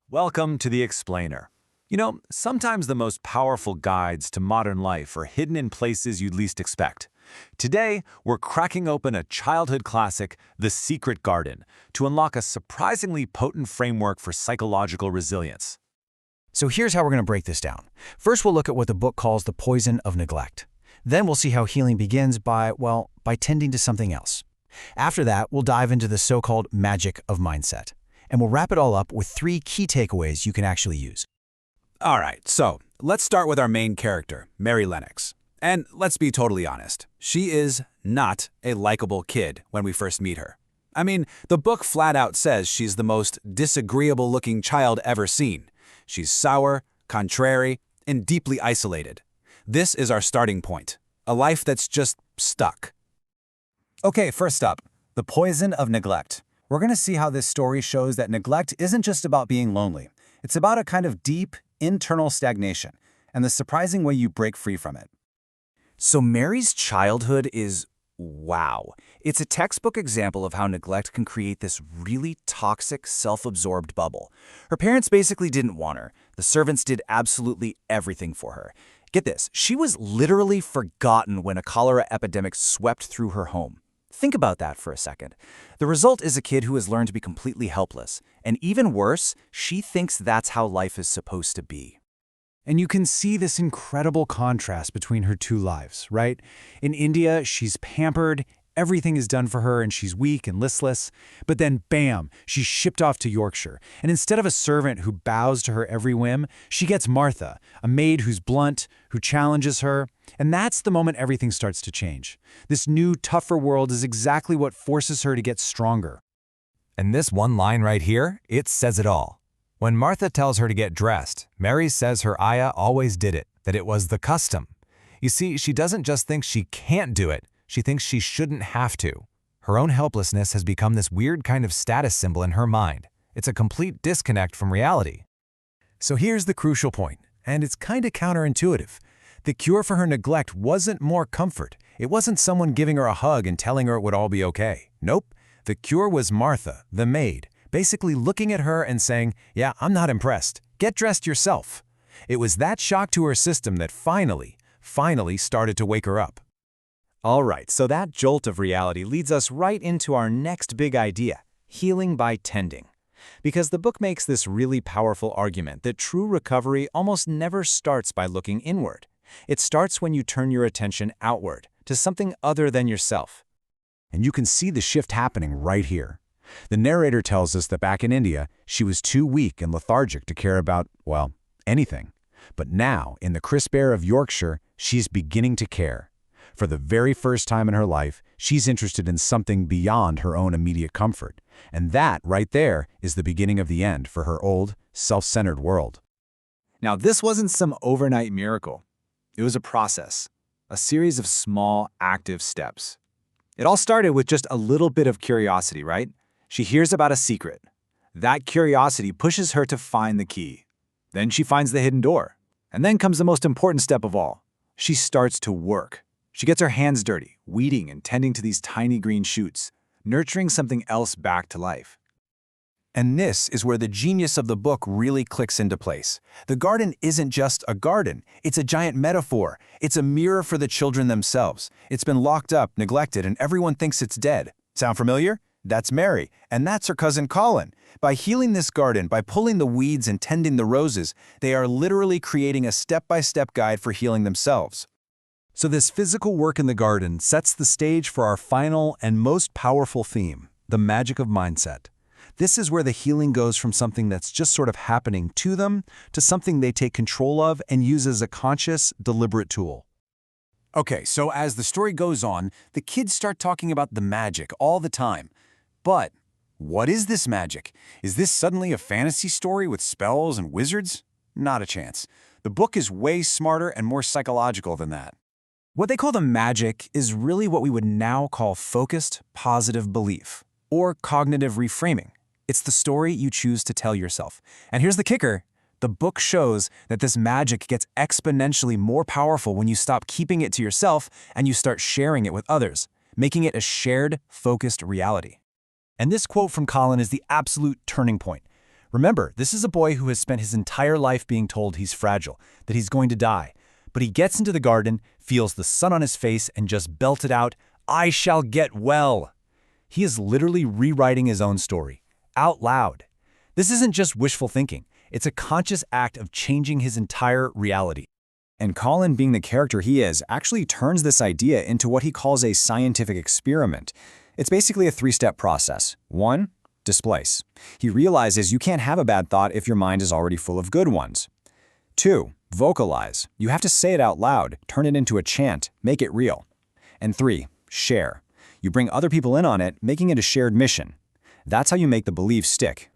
Welcome to The Explainer. Sometimes the most powerful guides to modern life are hidden in places you'd least expect. Today, we're cracking open a childhood classic, The Secret Garden, to unlock a surprisingly potent framework for psychological resilience. So here's how we're going to break this down. First, we'll look at what the book calls the poison of neglect. Then we'll see how healing begins by tending to something else. After that, we'll dive into the so-called magic of mindset. And we'll wrap it all up with 3 key takeaways you can actually use. All right, so let's start with our main character, Mary Lennox. And let's be totally honest, she is not a likable kid when we first meet her. I mean, the book flat out says she's the most disagreeable-looking child ever seen. She's sour, contrary, and deeply isolated. This is our starting point, a life that's just stuck. Okay, first up, the poison of neglect. We're going to see how this story shows that neglect isn't just about being lonely. It's about a kind of deep, internal stagnation, and the surprising way you break free from it. So Mary's childhood is wow. It's a textbook example of how neglect can create this really toxic, self-absorbed bubble. Her parents basically didn't want her. The servants did absolutely everything for her. Get this, she was literally forgotten when a cholera epidemic swept through her home. Think about that for a second. The result is a kid who has learned to be completely helpless. And even worse, she thinks that's how life is supposed to be. And you can see this incredible contrast between her two lives, right? In India, she's pampered, everything is done for her, and she's weak and listless. But then, bam, she's shipped off to Yorkshire. And instead of a servant who bows to her every whim, she gets Martha, a maid who's blunt, who challenges her. And that's the moment everything starts to change. This new, tougher world is exactly what forces her to get stronger. And this one line right here, it says it all. When Martha tells her to get dressed, Mary says her ayah always did it, that it was the custom. You see, she doesn't just think she can't do it, she thinks she shouldn't have to. Her own helplessness has become this weird kind of status symbol in her mind. It's a complete disconnect from reality. So here's the crucial point, and it's kind of counterintuitive. The cure for her neglect wasn't more comfort. It wasn't someone giving her a hug and telling her it would all be okay. Nope. The cure was Martha, the maid, basically looking at her and saying, "Yeah, I'm not impressed. Get dressed yourself." It was that shock to her system that finally started to wake her up. All right, so that jolt of reality leads us right into our next big idea, healing by tending. Because the book makes this really powerful argument that true recovery almost never starts by looking inward. It starts when you turn your attention outward, to something other than yourself. And you can see the shift happening right here. The narrator tells us that back in India, she was too weak and lethargic to care about, anything. But now, in the crisp air of Yorkshire, she's beginning to care. For the very first time in her life, she's interested in something beyond her own immediate comfort. And that, right there, is the beginning of the end for her old, self-centered world. Now, this wasn't some overnight miracle. It was a process, a series of small, active steps. It all started with just a little bit of curiosity, right? She hears about a secret. That curiosity pushes her to find the key. Then she finds the hidden door. And then comes the most important step of all. She starts to work. She gets her hands dirty, weeding and tending to these tiny green shoots, nurturing something else back to life. And this is where the genius of the book really clicks into place. The garden isn't just a garden. It's a giant metaphor. It's a mirror for the children themselves. It's been locked up, neglected, and everyone thinks it's dead. Sound familiar? That's Mary, and that's her cousin Colin. By healing this garden, by pulling the weeds and tending the roses, they are literally creating a step-by-step guide for healing themselves. So this physical work in the garden sets the stage for our final and most powerful theme, the magic of mindset. This is where the healing goes from something that's just sort of happening to them to something they take control of and use as a conscious, deliberate tool. Okay, so as the story goes on, the kids start talking about the magic all the time. But what is this magic? Is this suddenly a fantasy story with spells and wizards? Not a chance. The book is way smarter and more psychological than that. What they call the magic is really what we would now call focused, positive belief, or cognitive reframing. It's the story you choose to tell yourself. And here's the kicker. The book shows that this magic gets exponentially more powerful when you stop keeping it to yourself and you start sharing it with others, making it a shared, focused reality. And this quote from Colin is the absolute turning point. Remember, this is a boy who has spent his entire life being told he's fragile, that he's going to die. But he gets into the garden, feels the sun on his face, and just belted out, "I shall get well." He is literally rewriting his own story, out loud. This isn't just wishful thinking. It's a conscious act of changing his entire reality. And Colin, being the character he is, actually turns this idea into what he calls a scientific experiment. It's basically a three-step process. 1. Displace. He realizes you can't have a bad thought if your mind is already full of good ones. 2. Vocalize. You have to say it out loud, turn it into a chant, make it real. And 3. Share. You bring other people in on it, making it a shared mission. That's how you make the belief stick.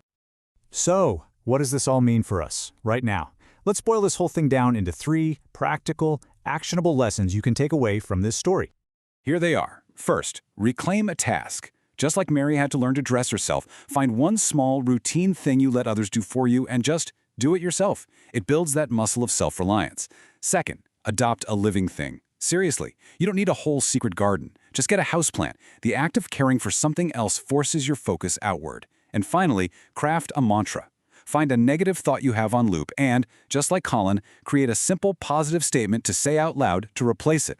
So, what does this all mean for us, right now? Let's boil this whole thing down into 3 practical, actionable lessons you can take away from this story. Here they are. First, reclaim a task. Just like Mary had to learn to dress herself, find one small, routine thing you let others do for you and just do it yourself. It builds that muscle of self-reliance. Second, adopt a living thing. Seriously, you don't need a whole secret garden. Just get a houseplant. The act of caring for something else forces your focus outward. And finally, craft a mantra. Find a negative thought you have on loop and, just like Colin, create a simple positive statement to say out loud to replace it.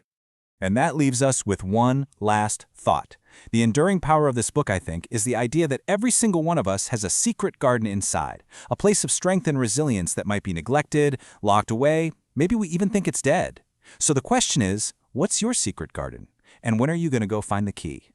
And that leaves us with one last thought. The enduring power of this book, I think, is the idea that every single one of us has a secret garden inside, a place of strength and resilience that might be neglected, locked away, maybe we even think it's dead. So the question is, what's your secret garden? And when are you going to go find the key?